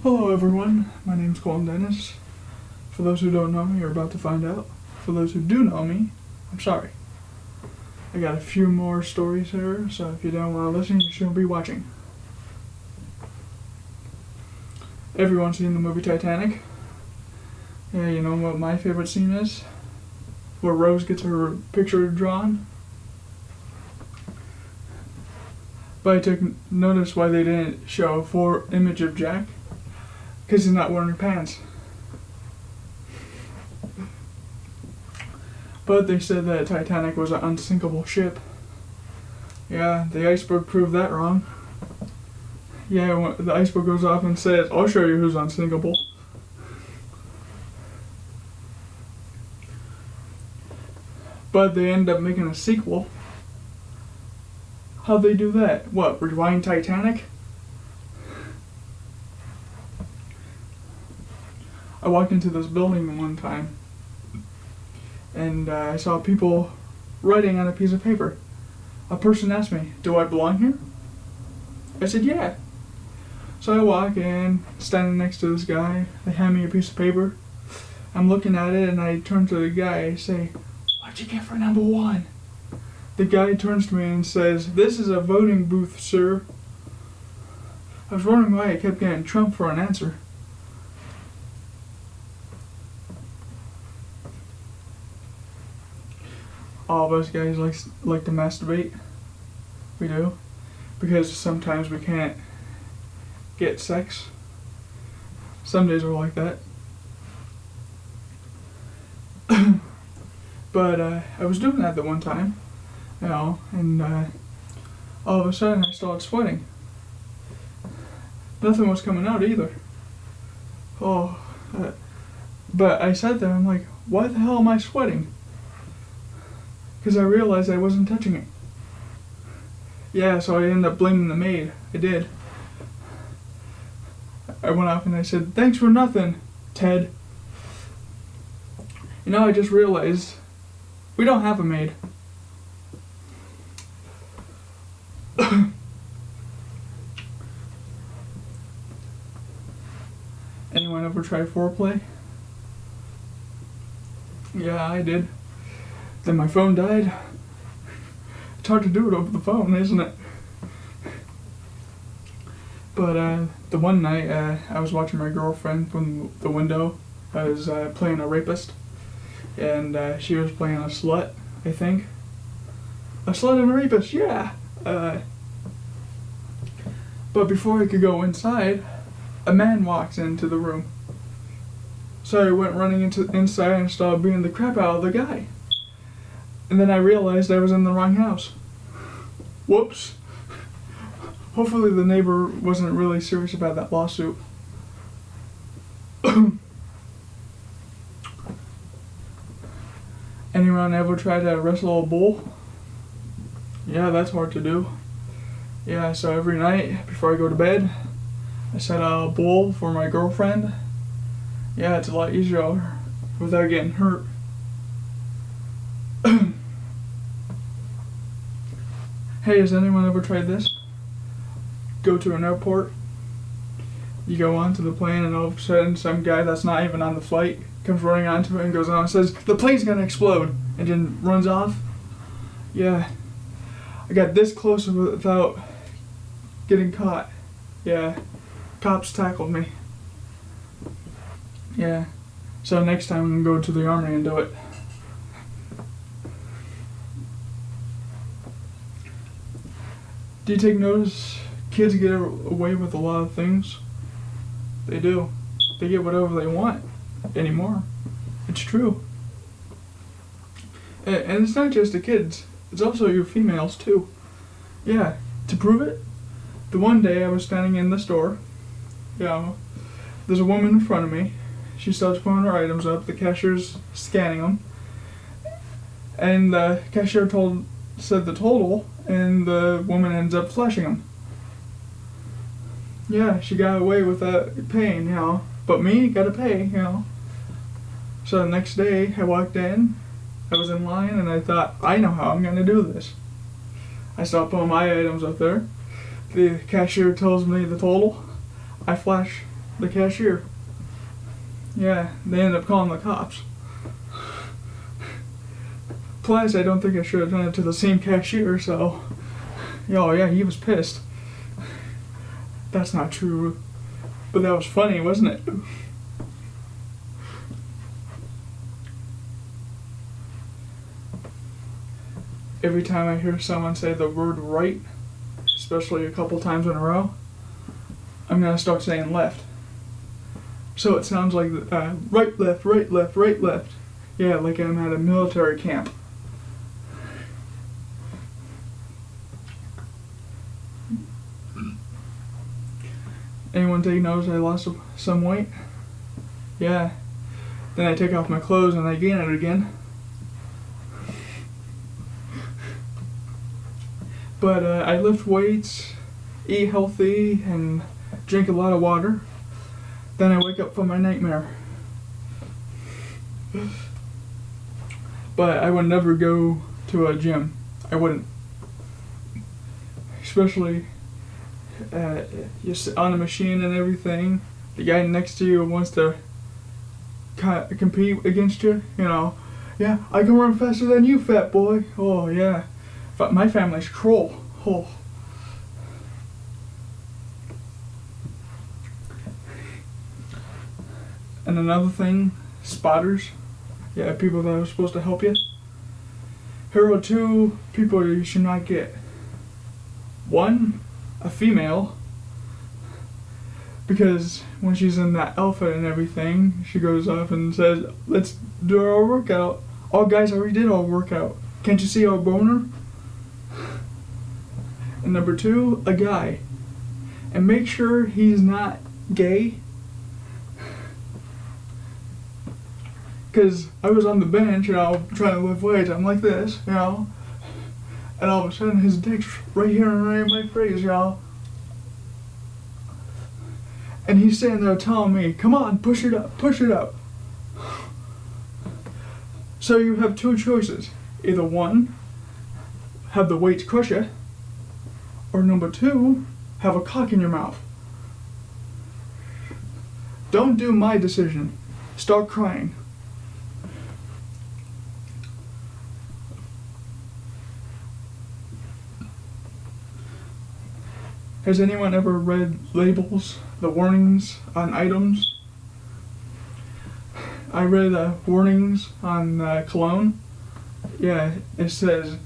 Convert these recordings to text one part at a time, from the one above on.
Hello everyone, my name's Colton. For those who don't know me, you're about to find out. For those who do know me, I'm sorry. I got a few more stories here, so if you don't want to listen, you shouldn't be watching. Everyone's seen the movie Titanic. Yeah, you know what my favorite scene is? Where Rose gets her picture drawn. But I took notice why they didn't show a image of Jack. Because he's not wearing pants. But they said that Titanic was an unsinkable ship. Yeah, the iceberg proved that wrong. Yeah, when the iceberg goes off and says, I'll show you who's unsinkable. But they end up making a sequel. How'd they do that? What, rewind Titanic? I walked into this building one time and I saw people writing on a piece of paper. A person asked me, do I belong here? I said, yeah. So I walk in, standing next to this guy. They hand me a piece of paper. I'm looking at it and I turn to the guy. I say, what'd you get for number 1? The guy turns to me and says, this is a voting booth, sir. I was wondering why I kept getting Trump for an answer. All of us guys like to masturbate. We do. Because sometimes we can't get sex. Some days we're like that. But I was doing that the one time, you know, and all of a sudden I started sweating. Nothing was coming out either. But I sat there, I'm like, why the hell am I sweating? Because I realized I wasn't touching it. Yeah, so I ended up blaming the maid. I did. I went off and I said, thanks for nothing, Ted. You know, I just realized we don't have a maid. Anyone ever try foreplay? Yeah, I did. Then my phone died. It's hard to do it over the phone, isn't it? But the one night I was watching my girlfriend from the window. I was playing a rapist, and she was playing a slut, I think. A slut and a rapist, yeah! But before I could go inside, a man walks into the room. So I went running inside and started beating the crap out of the guy. And then I realized I was in the wrong house. Whoops. Hopefully the neighbor wasn't really serious about that lawsuit. Anyone ever try to wrestle a bull? Yeah, that's hard to do. Yeah, so every night before I go to bed, I set a bull for my girlfriend. Yeah, it's a lot easier without getting hurt. Hey, has anyone ever tried this? Go to an airport, you go onto the plane, and all of a sudden some guy that's not even on the flight comes running onto it and goes on and says, the plane's gonna explode, and then runs off. Yeah, I got this close without getting caught. Yeah, cops tackled me. Yeah, so next time I'm gonna go to the army and do it. Do you take notice kids get away with a lot of things? They do. They get whatever they want anymore. It's true. And it's not just the kids. It's also your females too. Yeah, to prove it, the one day I was standing in the store. Yeah, there's a woman in front of me. She starts putting her items up. The cashier's scanning them. And the cashier said the total, and the woman ends up flashing them. Yeah, she got away without paying, you know. But me, gotta pay, you know. So the next day, I walked in, I was in line, and I thought, I know how I'm gonna do this. I start putting my items up there. The cashier tells me the total. I flash the cashier. Yeah, they ended up calling the cops. Plus, I don't think I should have done it to the same cashier, so... Oh yeah, he was pissed. That's not true. But that was funny, wasn't it? Every time I hear someone say the word right, especially a couple times in a row, I'm gonna start saying left. So it sounds like right, left, right, left, right, left. Yeah, like I'm at a military camp. Anyone take notice I lost some weight? Yeah. Then I take off my clothes and I gain it again. But I lift weights, eat healthy, and drink a lot of water. Then I wake up from my nightmare. But I would never go to a gym. I wouldn't. Especially you sit on a machine and everything. The guy next to you wants to compete against you. You know, yeah, I can run faster than you, fat boy. Oh yeah, but my family's cruel. Oh. And another thing, spotters. Yeah, people that are supposed to help you. Here are two people you should not get. One, a female, because when she's in that outfit and everything, she goes off and says, "Let's do our workout. All guys already did our workout. Can't you see our boner?" And number two, a guy. And make sure he's not gay. Because I was on the bench, you know, trying to lift weights. I'm like this, you know. And all of a sudden, his dick's right here and right in my face, you know. And he's sitting there telling me, "Come on, push it up, push it up." So you have two choices. Either one, have the weights crush you. Or number two, have a cock in your mouth. Don't do my decision. Start crying. Has anyone ever read labels, the warnings on items? I read warnings on cologne. Yeah, it says,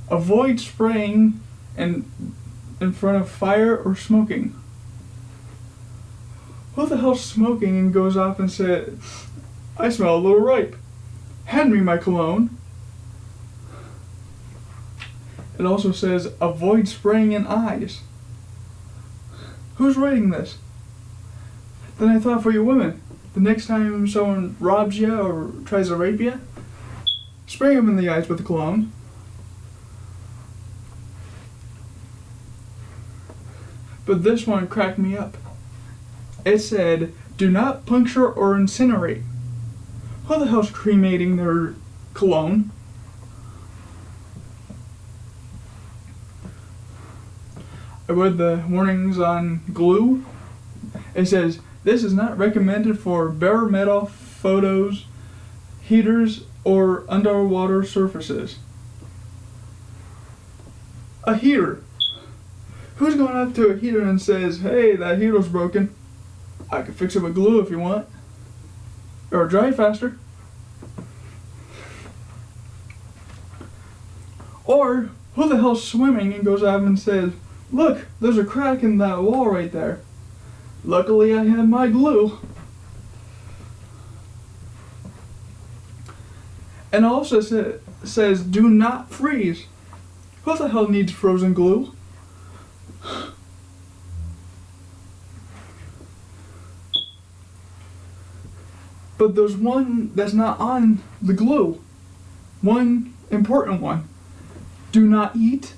avoid spraying in front of fire or smoking. Who the hell's smoking and goes off and said, "I smell a little ripe. Hand me my cologne." It also says, avoid spraying in eyes. Who's writing this? Then I thought for you women, the next time someone robs you or tries to rape you, spray them in the eyes with the cologne. But this one cracked me up. It said, do not puncture or incinerate. Who the hell's cremating their cologne? I read the warnings on glue. It says, this is not recommended for bare metal photos, heaters, or underwater surfaces. A heater. Who's going up to a heater and says, "Hey, that heater's broken. I can fix it with glue if you want. Or dry faster." Or who the hell's swimming and goes out and says, "Look, there's a crack in that wall right there. Luckily I had my glue." And also says, do not freeze. Who the hell needs frozen glue? But there's one that's not on the glue. One important one. Do not eat.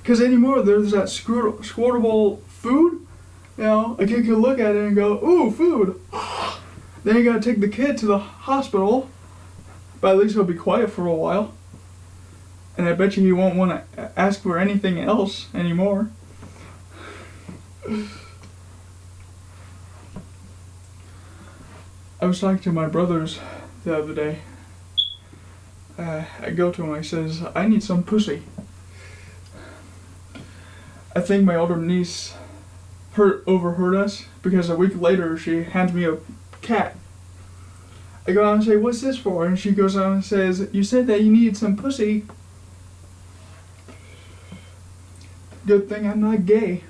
Because anymore there's that squirtable food. You know, a kid can look at it and go, "Ooh, food." Then you gotta take the kid to the hospital. But at least he'll be quiet for a while. And I bet you he won't want to ask for anything else anymore. I was talking to my brothers the other day. I go to him, I says, I need some pussy. I think my older niece overheard us, because a week later she hands me a cat. I go out and say, what's this for? And she goes out and says, you said that you needed some pussy. Good thing I'm not gay.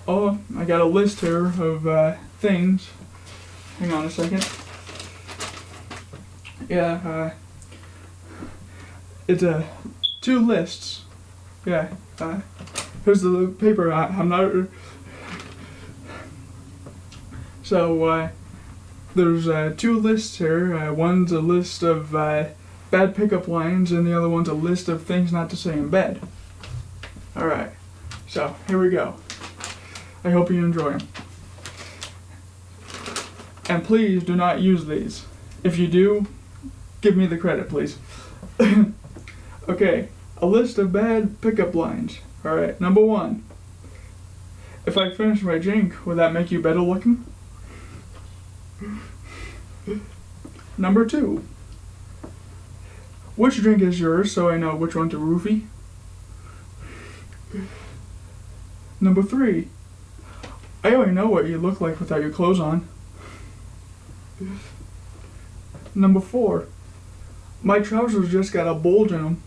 Oh, I got a list here of things. Hang on a second. Yeah, it's 2 lists. Yeah, here's the paper. I'm not. So there's 2 lists here. One's a list of bad pickup lines, and the other one's a list of things not to say in bed. All right. So here we go. I hope you enjoy them. And please do not use these. If you do, give me the credit, please. Okay, a list of bad pickup lines. Alright, number 1. If I finish my drink, will that make you better looking? Number 2. Which drink is yours so I know which one to roofie? Number 3. I already know what you look like without your clothes on. Number 4. My trousers just got a bulge in them.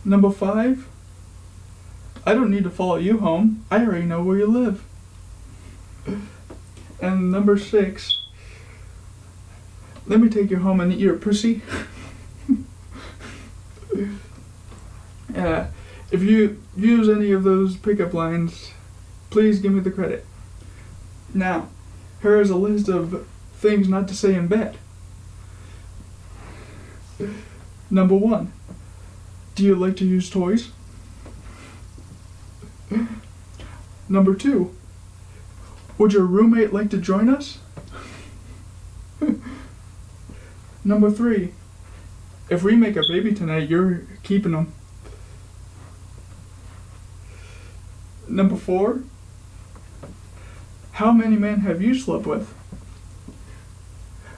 Number 5. I don't need to follow you home. I already know where you live. And number 6. Let me take you home and eat your pussy. If you use any of those pickup lines, please give me the credit. Now, here is a list of things not to say in bed. Number 1. Do you like to use toys? Number 2. Would your roommate like to join us? Number 3. If we make a baby tonight, you're keeping him. Number 4. How many men have you slept with?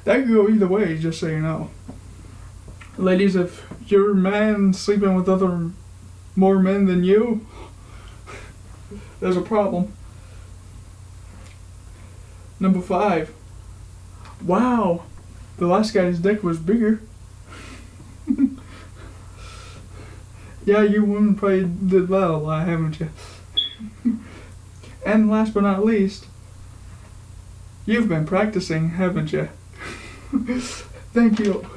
That could go either way, just so you know. Ladies, if your man's sleeping with more men than you, there's a problem. Number 5. Wow, the last guy's dick was bigger. Yeah, you women probably did that a lot, haven't you? And last but not least, you've been practicing, haven't you? Thank you.